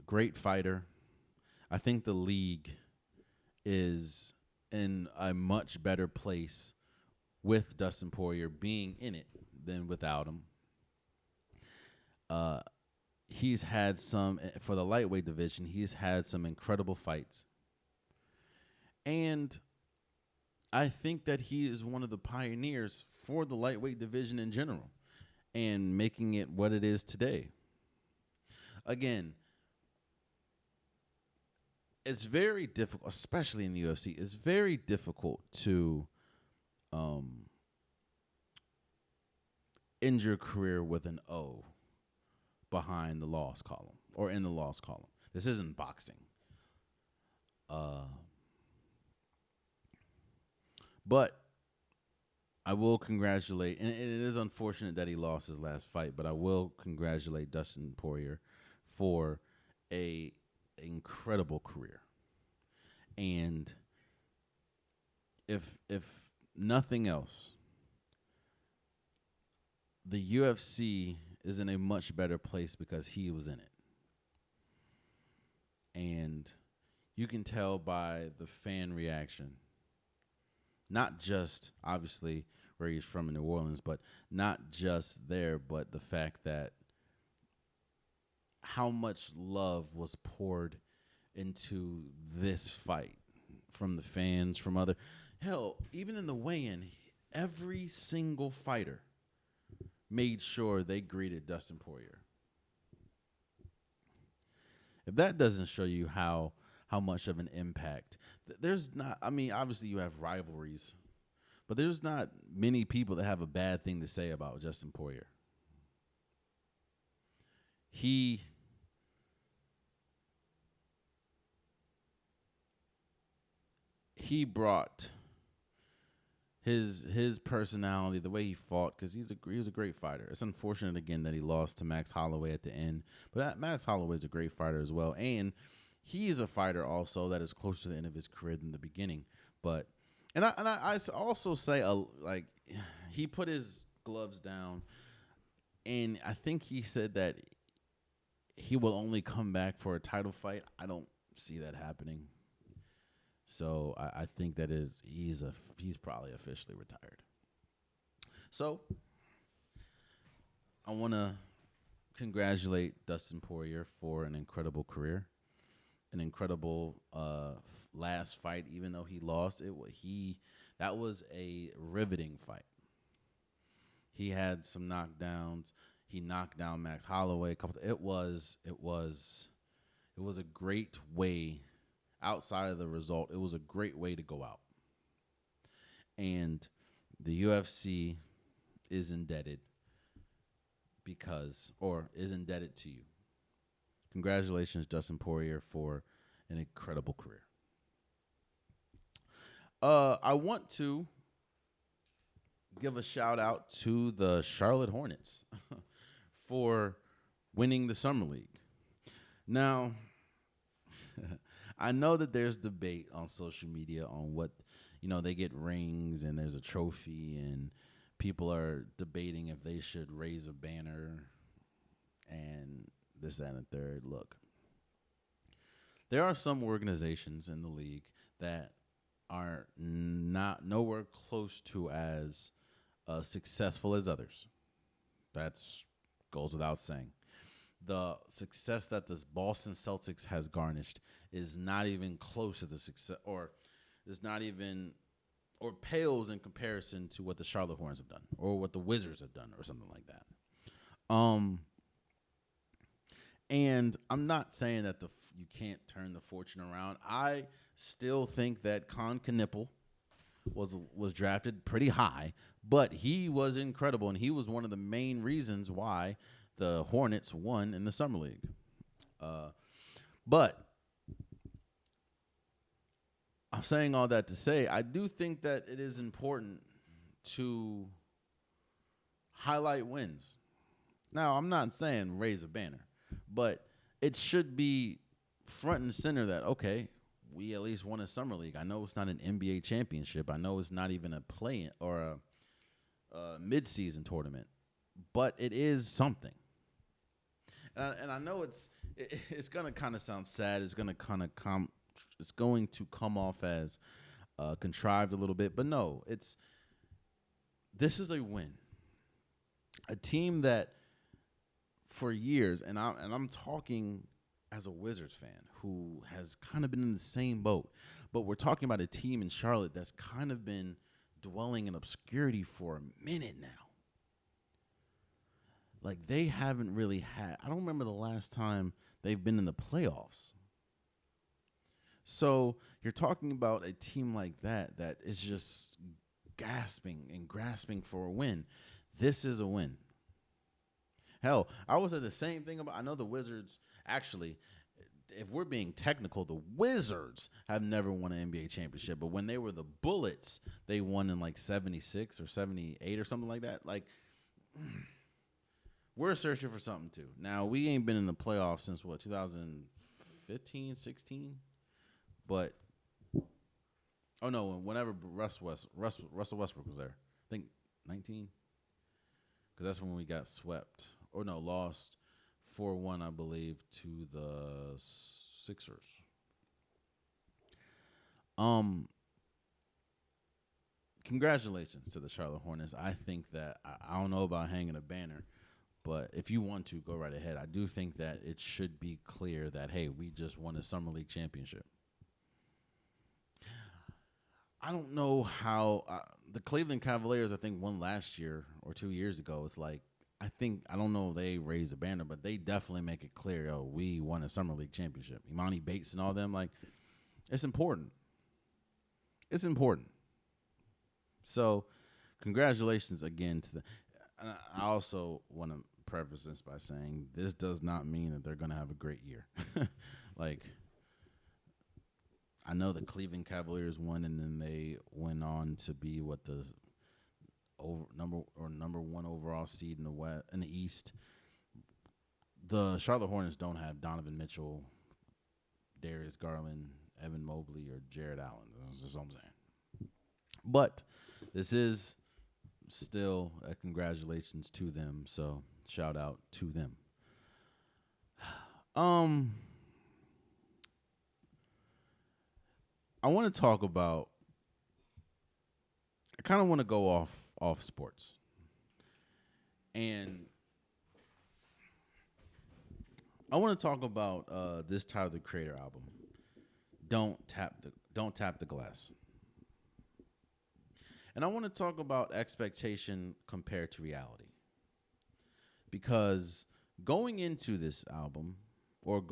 Speaker 1: Great fighter. I think the league is in a much better place with Dustin Poirier being in it than without him. He's had some, for the lightweight division, he's had some incredible fights. And I think that he is one of the pioneers for the lightweight division in general and making it what it is today. Again, it's very difficult, especially in the UFC, it's very difficult to end your career with an O behind the loss column or in the loss column. This isn't boxing. But I will congratulate, and it is unfortunate that he lost his last fight, but I will congratulate Dustin Poirier for a incredible career. And if nothing else, the UFC is in a much better place because he was in it. And you can tell by the fan reaction, not just obviously where he's from in New Orleans, but not just there, but the fact that how much love was poured into this fight from the fans, from other, hell, even in the weigh-in, every single fighter made sure they greeted Dustin Poirier. If that doesn't show you how much of an impact, there's not, I mean, obviously you have rivalries, but there's not many people that have a bad thing to say about Dustin Poirier. He brought his personality, the way he fought, because he was a great fighter. It's unfortunate, again, that he lost to Max Holloway at the end, but Max Holloway is a great fighter as well, and he is a fighter also that is closer to the end of his career than the beginning. But I also say like he put his gloves down, and I think he said that he will only come back for a title fight. I don't see that happening. So I think that he's probably officially retired. So I want to congratulate Dustin Poirier for an incredible career, an incredible last fight. Even though he lost, that was a riveting fight. He had some knockdowns. He knocked down Max Holloway a couple. It was a great way. Outside of the result, it was a great way to go out. And the UFC is indebted to you. Congratulations, Dustin Poirier, for an incredible career. I want to give a shout out to the Charlotte Hornets for winning the Summer League. Now, I know that there's debate on social media on what, they get rings and there's a trophy and people are debating if they should raise a banner and this, that, and the third. Look, there are some organizations in the league that are nowhere close to as successful as others. That goes without saying. The success that the Boston Celtics has garnished is not even close to the success, or pales in comparison to what the Charlotte Hornets have done, or what the Wizards have done, or something like that. And I'm not saying that you can't turn the fortune around. I still think that Con Knipple was drafted pretty high, but he was incredible, and he was one of the main reasons why the Hornets won in the Summer League. But I'm saying all that to say, I do think that it is important to highlight wins. Now, I'm not saying raise a banner, but it should be front and center that, okay, we at least won a summer league. I know it's not an NBA championship. I know it's not even a play or a mid-season tournament, but it is something. And I know it's going to kind of sound sad. It's going to kind of it's going to come off as contrived a little bit, but no, this is a win. A team that for years, and I'm talking as a Wizards fan who has kind of been in the same boat, but we're talking about a team in Charlotte that's kind of been dwelling in obscurity for a minute now. Like, they haven't really had, I don't remember the last time they've been in the playoffs. So you're talking about a team like that is just gasping and grasping for a win. This is a win. Hell, I was at the same thing about, I know the Wizards, actually, if we're being technical, the Wizards have never won an NBA championship. But when they were the Bullets, they won in like 76 or 78 or something like that. Like, we're searching for something too. Now, we ain't been in the playoffs since, 2015, 16? But, oh no, whenever Russell Westbrook was there. I think 19? Because that's when we got swept. Or no, lost 4-1, I believe, to the Sixers. Congratulations to the Charlotte Hornets. I think that, I don't know about hanging a banner, but if you want to, go right ahead. I do think that it should be clear that, hey, we just won a Summer League championship. I don't know how the Cleveland Cavaliers, I think, won last year or 2 years ago. It's like, I don't know if they raise a banner, but they definitely make it clear, we won a Summer League championship. Imani Bates and all them, like, it's important. It's important. So, congratulations again to the. I also want to preface this by saying this does not mean that they're going to have a great year. Like, I know the Cleveland Cavaliers won, and then they went on to be the number one overall seed in the East. The Charlotte Hornets don't have Donovan Mitchell, Darius Garland, Evan Mobley, or Jared Allen. That's just what I'm saying. But this is still a congratulations to them. So shout out to them. I want to talk about. I kind of want to go off sports, and I want to talk about this Tyler the Creator album. Don't tap the glass. And I want to talk about expectation compared to reality. Because going into this album, or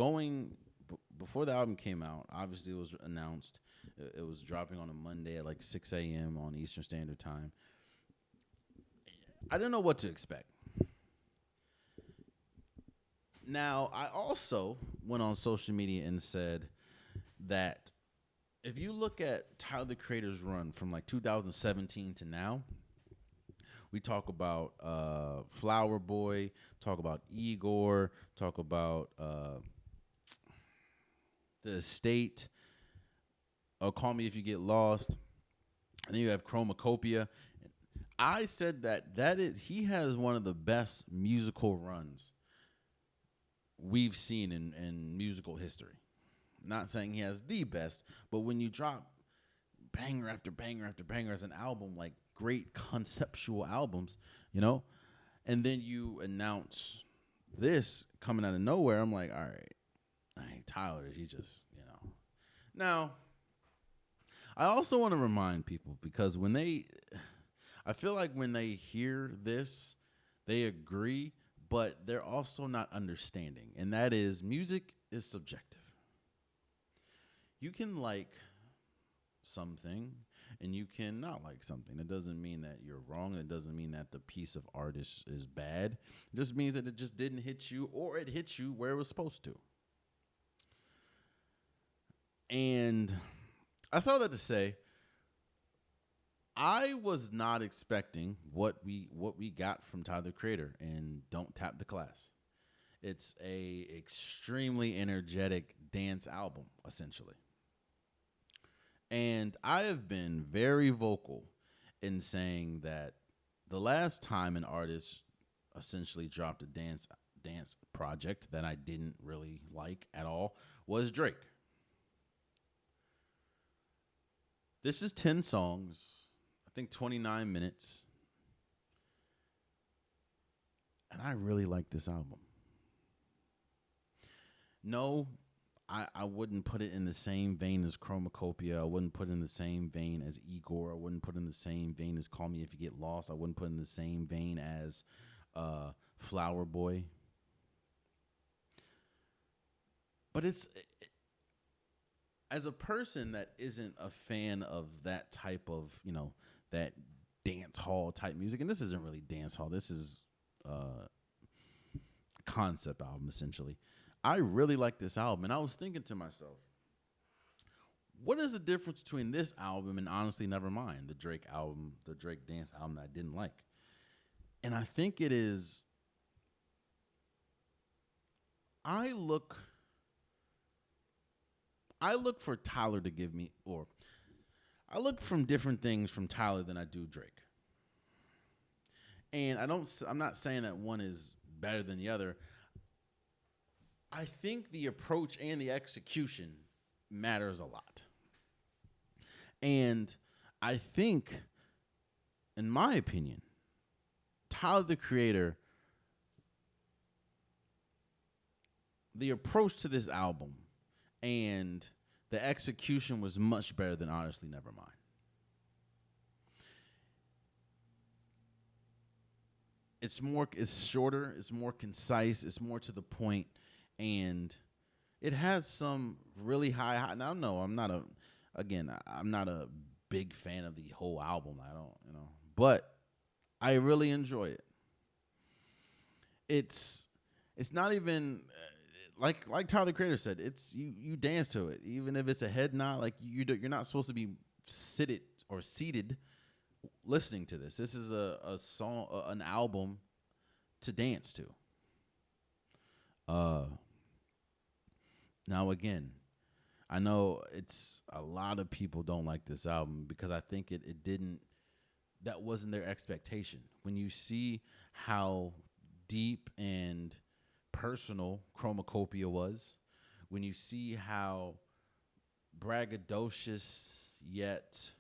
Speaker 1: before the album came out, obviously it was announced. It was dropping on a Monday at like 6 a.m. on Eastern Standard Time. I didn't know what to expect. Now, I also went on social media and said that if you look at Tyler the Creator's run from like 2017 to now, we talk about Flower Boy, talk about Igor, talk about The Estate, Call Me If You Get Lost, and then you have Chromacopia. I said he has one of the best musical runs we've seen in musical history. Not saying he has the best, but when you drop banger after banger after banger as an album, like great conceptual albums, and then you announce this coming out of nowhere, I'm like, all right, Tyler, he just, Now, I also want to remind people, because I feel like when they hear this, they agree, but they're also not understanding, and that is music is subjective. You can like something and you can not like something. It doesn't mean that you're wrong. It doesn't mean that the piece of art is bad. It just means that it just didn't hit you, or it hit you where it was supposed to. And I saw that to say, I was not expecting what we got from Tyler the Creator and Don't Tap the Class. It's a extremely energetic dance album, essentially. And I have been very vocal in saying that the last time an artist essentially dropped a dance project that I didn't really like at all was Drake. This is 10 songs, I think 29 minutes. And I really like this album. No, I wouldn't put it in the same vein as Chromacopia. I wouldn't put it in the same vein as Igor. I wouldn't put it in the same vein as Call Me If You Get Lost. I wouldn't put it in the same vein as Flower Boy. But as a person that isn't a fan of that type of, that dance hall type music, and this isn't really dance hall. This is concept album, essentially. I really like this album, and I was thinking to myself, what is the difference between this album and Honestly Nevermind, the Drake album, the Drake dance album that I didn't like? And I think it is, I look for Tyler to give me, or I look from different things from Tyler than I do Drake. And I'm not saying that one is better than the other. I think the approach and the execution matters a lot. And I think, in my opinion, Tyler the Creator, the approach to this album and the execution was much better than Honestly Nevermind. It's shorter, it's more concise, it's more to the point, and it has some really high. Now, no, I'm not a big fan of the whole album. But I really enjoy it. It's not even like Tyler the Creator said. It's you dance to it, even if it's a head nod. Like you're not supposed to be seated listening to this. This is a song, an album to dance to. Now again, I know it's a lot of people don't like this album because I think that wasn't their expectation. When you see how deep and personal Chromacopia was, when you see how braggadocious yet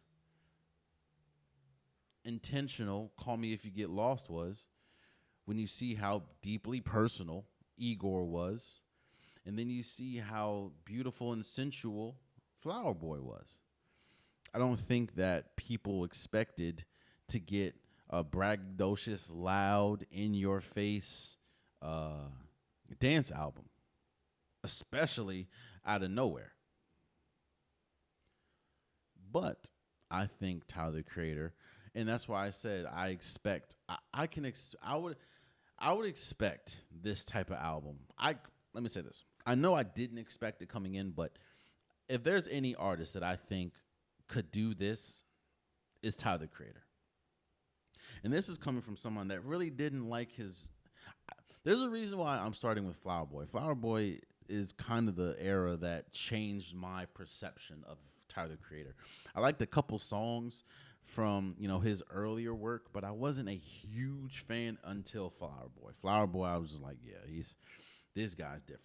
Speaker 1: intentional Call Me If You Get Lost was, when you see how deeply personal Igor was, and then you see how beautiful and sensual Flower Boy was. I don't think that people expected to get a braggadocious, loud, in-your-face dance album, especially out of nowhere. But I think Tyler the Creator, and that's why I said I would expect this type of album. Let me say this. I know I didn't expect it coming in, but if there's any artist that I think could do this, it's Tyler the Creator. And this is coming from someone that really didn't like his. There's a reason why I'm starting with Flower Boy. Flower Boy is kind of the era that changed my perception of Tyler the Creator. I liked a couple songs from his earlier work, but I wasn't a huge fan until Flower Boy. Flower Boy, I was just like, yeah, this guy's different.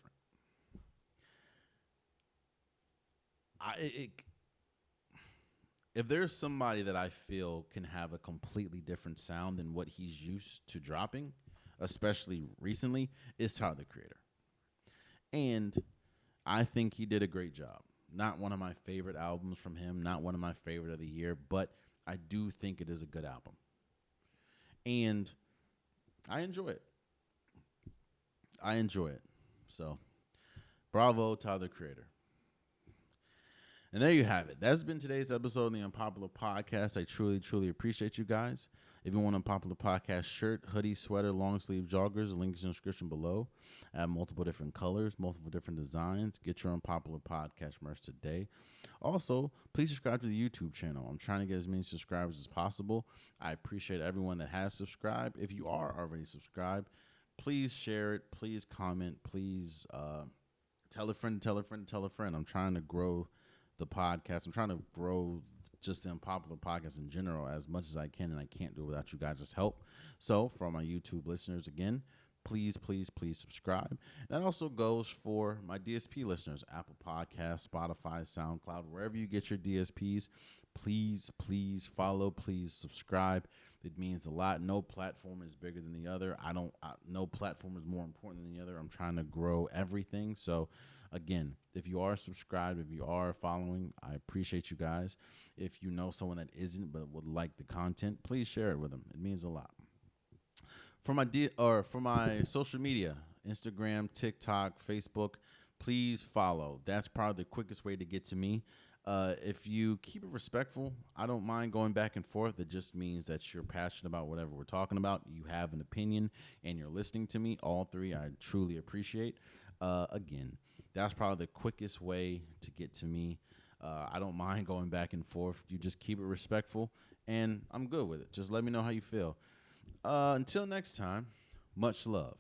Speaker 1: If there's somebody that I feel can have a completely different sound than what he's used to dropping, especially recently, is Tyler the Creator. And I think he did a great job. Not one of my favorite albums from him, not one of my favorite of the year, but I do think it is a good album. And I enjoy it. So, bravo, Tyler the Creator. And there you have it. That's been today's episode of the Unpopular Podcast. I truly, truly appreciate you guys. If you want an Unpopular Podcast shirt, hoodie, sweater, long sleeve joggers, the link is in the description below. I have multiple different colors, multiple different designs. Get your Unpopular Podcast merch today. Also, please subscribe to the YouTube channel. I'm trying to get as many subscribers as possible. I appreciate everyone that has subscribed. If you are already subscribed, please share it. Please comment. Please tell a friend, tell a friend, tell a friend. I'm trying to grow the podcast. I'm trying to grow just the Unpopular Podcast in general as much as I can, and I can't do it without you guys' help. So for my YouTube listeners, again, please, please, please subscribe. That also goes for my DSP listeners, Apple Podcasts, Spotify, SoundCloud, wherever you get your DSPs. Please, please follow, please subscribe. It means a lot. No platform is bigger than the other. No platform is more important than the other. I'm trying to grow everything. So again, if you are subscribed, if you are following, I appreciate you guys. If you know someone that isn't but would like the content, please share it with them. It means a lot. For my social media, Instagram, TikTok, Facebook, please follow. That's probably the quickest way to get to me. If you keep it respectful, I don't mind going back and forth. It just means that you're passionate about whatever we're talking about. You have an opinion, and you're listening to me. All three, I truly appreciate. Again, that's probably the quickest way to get to me. I don't mind going back and forth. You just keep it respectful, and I'm good with it. Just let me know how you feel. Until next time, much love.